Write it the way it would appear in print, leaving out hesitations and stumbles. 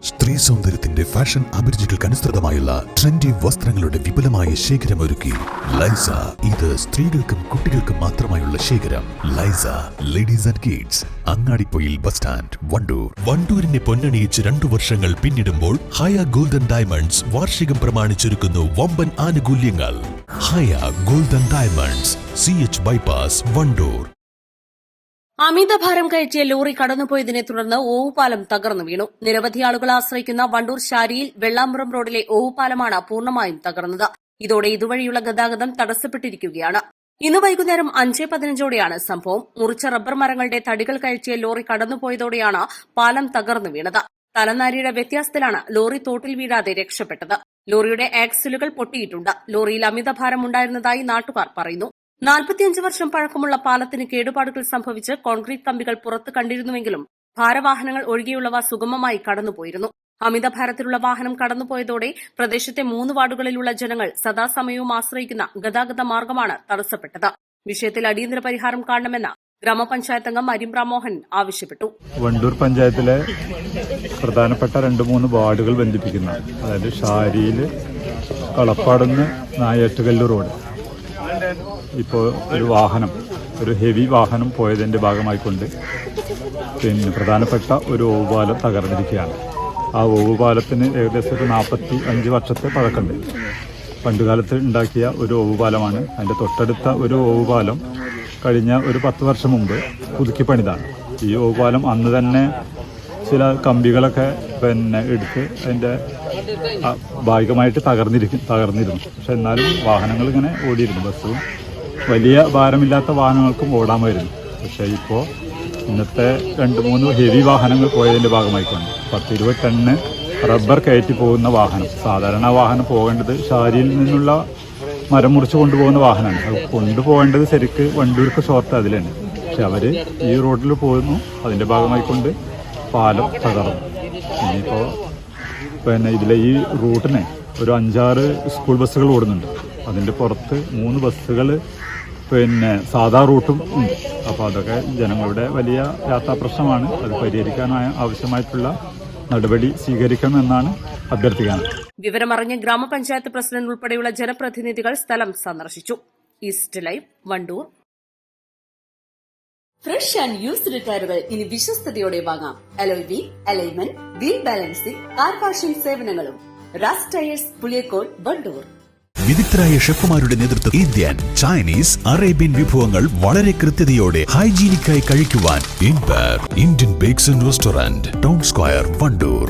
സ്ത്രീ സൗന്ദര്യത്തിന്റെ fashion അഭിരുചികൾക്കനുസൃതമായുള്ള trendy വസ്ത്രങ്ങളുടെ വിപുലമായ ശേഖരമൊരുക്കി ലൈസ. ഇത് സ്ത്രീകൾക്കും കുട്ടികൾക്കും മാത്രമായുള്ള ശേഖരം. ലൈസ ladies and kids, Angadipoyil bus stand, Wandoor. വണ്ടൂരിനെ പൊന്നണിയിച്ച് 2 വർഷങ്ങൾ പിന്നിടുമ്പോൾ ഹയ ഗോൾഡൻ ഡയമണ്ട്സ് വാർഷികം പ്രമാണിച്ചൊരുക്കുന്നു വമ്പൻ ആനുകൂല്യങ്ങൾ. ഹയ golden diamonds, CH bypass, Wandoor. അമിതഭാരം കയറ്റിയ ലോറി കടന്നുപോയതിനെ തുടർന്ന് ഓവുപാലം തകർന്നു വീണു. നിരവധി ആളുകൾ ആശ്രയിക്കുന്ന വണ്ടൂർ ശാരിയിൽ വെള്ളാമ്പുറം റോഡിലെ ഓവുപാലമാണ് പൂർണ്ണമായും തകർന്നത്. ഇതോടെ ഇതുവഴിയുള്ള ഗതാഗതം തടസ്സപ്പെട്ടിരിക്കുകയാണ്. ഇന്ന് വൈകുന്നേരം 5:15ഓടെയാണ് സംഭവം. മുറിച്ച റബ്ബർ മരങ്ങളുടെ തടികൾ കയറ്റിയ ലോറി കടന്നുപോയതോടെയാണ് പാലം തകർന്നു വീണത്. തലനാരിയുടെ വ്യത്യാസത്തിലാണ് ലോറി തോട്ടിൽ വീഴാതെ രക്ഷപ്പെട്ടത്. ലോറിയുടെ ആക്സിലുകൾ പൊട്ടിയിട്ടുണ്ട്. ലോറിയിൽ അമിതഭാരം ഉണ്ടായിരുന്നതായി നാട്ടുകാർ പറയുന്നു. 45 വർഷം പഴക്കമുള്ള പാലത്തിന് കേടുപാടുകൾ സംഭവിച്ച് കോൺക്രീറ്റ് കമ്പികൾ പുറത്ത് കണ്ടിരുന്നുവെങ്കിലും ഭാരവാഹനങ്ങൾ ഒഴികെയുള്ളവ സുഗമമായി കടന്നുപോയിരുന്നു. അമിതഭാരത്തിലുള്ള വാഹനം കടന്നുപോയതോടെ പ്രദേശത്തെ 3 വാർഡുകളിലുള്ള ജനങ്ങൾ സദാസമയവും ആശ്രയിക്കുന്ന ഗതാഗത മാർഗമാണ് തടസ്സപ്പെട്ടത്. വിഷയത്തിൽ അടിയന്തര പരിഹാരം കാണണമെന്ന് ഗ്രാമപഞ്ചായത്ത് അംഗം അരിമ്പ്ര മോഹൻ ആവശ്യപ്പെട്ടു. വണ്ടൂർ പഞ്ചായത്തിലെ പ്രധാനപ്പെട്ട 2-3 വാർഡുകൾ ബന്ധിപ്പിക്കുന്ന, അതായത് ഷാരിയിൽ കളപ്പാടുന്ന് നായാറ്റുകല്ല് റോഡ്, ഇപ്പോൾ ഒരു ഹെവി വാഹനം പോയതിൻ്റെ ഭാഗമായിക്കൊണ്ട് പ്രധാനപ്പെട്ട ഒരു ഓവുപാലം തകർന്നിരിക്കുകയാണ്. ആ ഓവുപാലത്തിന് ഏകദേശം ഒരു 45 വർഷത്തെ പഴക്കമുണ്ട്. പണ്ടുകാലത്ത് ഉണ്ടാക്കിയ ഒരു ഓവുപാലമാണ്. അതിൻ്റെ തൊട്ടടുത്ത ഒരു ഓവുപാലം കഴിഞ്ഞ ഒരു 10 വർഷം മുമ്പ് പുതുക്കിപ്പണിതാണ്. ഈ ഓവുപാലം അന്ന് തന്നെ ചില കമ്പികളൊക്കെ എടുത്ത് അതിൻ്റെ ഭാഗികമായിട്ട് തകർന്നിരുന്നു. പക്ഷെ എന്നാലും വാഹനങ്ങൾ ഇങ്ങനെ ഓടിയിരുന്നു. ബസ്സും വലിയ ഭാരമില്ലാത്ത വാഹനങ്ങൾക്കും ഓടാമായിരുന്നു. പക്ഷേ ഇപ്പോൾ ഇന്നത്തെ 2-3 ഹെവി വാഹനങ്ങൾ പോയതിൻ്റെ ഭാഗമായിക്കൊണ്ട് 10-20 ടണ്ണ് റബ്ബർ കയറ്റി പോകുന്ന വാഹനം, സാധാരണ വാഹനം പോകേണ്ടത് ഷാരിയിൽ നിന്നുള്ള മരം മുറിച്ച് കൊണ്ടുപോകുന്ന വാഹനമാണ്. അത് കൊണ്ടുപോകേണ്ടത് ശരിക്ക് വണ്ടൂർക്ക് ഷോർട്ട് അതിലാണ്. പക്ഷെ അവർ ഈ റോഡിൽ പോകുന്നു. അതിൻ്റെ ഭാഗമായിക്കൊണ്ട് പാലം തകർന്നു. ഇനിയിപ്പോൾ ഇതിലെ ഈ റൂട്ടിന് ഒരു 5-6 സ്കൂൾ ബസ്സുകൾ ഓടുന്നുണ്ട്. അതിൻ്റെ പുറത്ത് 3 ബസ്സുകൾ സാധാ റൂട്ടും ഉണ്ട്. അപ്പോൾ അതൊക്കെ ജനങ്ങളുടെ വലിയ യാത്രാ പ്രശ്നമാണ്. അത് പരിഹരിക്കാനായ ആവശ്യമായിട്ടുള്ള നടപടി സ്വീകരിക്കണമെന്നാണ് അഭ്യർത്ഥിക്കുന്നത്. വിവരമറിഞ്ഞ് ഗ്രാമപഞ്ചായത്ത് പ്രസിഡന്റ് ഉൾപ്പെടെയുള്ള ജനപ്രതിനിധികൾ സ്ഥലം സന്ദർശിച്ചു. East live, Wandoor. Fresh and used ടയറുകൾ ഇനി വിശ്വസ്തയോടെ വാങ്ങാം. Alloy wheel, alignment, wheel balancing, car washing സേവനങ്ങളും. റാസ് ടയേഴ്സ്, പുളിയക്കോട്, വണ്ടൂർ. വിദഗ്ധരായ ഷെഫുമാരുടെ നേതൃത്വത്തിൽ ഇന്ത്യൻ, ചൈനീസ്, അറേബ്യൻ വിഭവങ്ങൾ വളരെ കൃത്യതയോടെ ഹൈജീനിക്കായി കഴിക്കുവാൻ Indian bakes and restaurant, town square, Wandoor.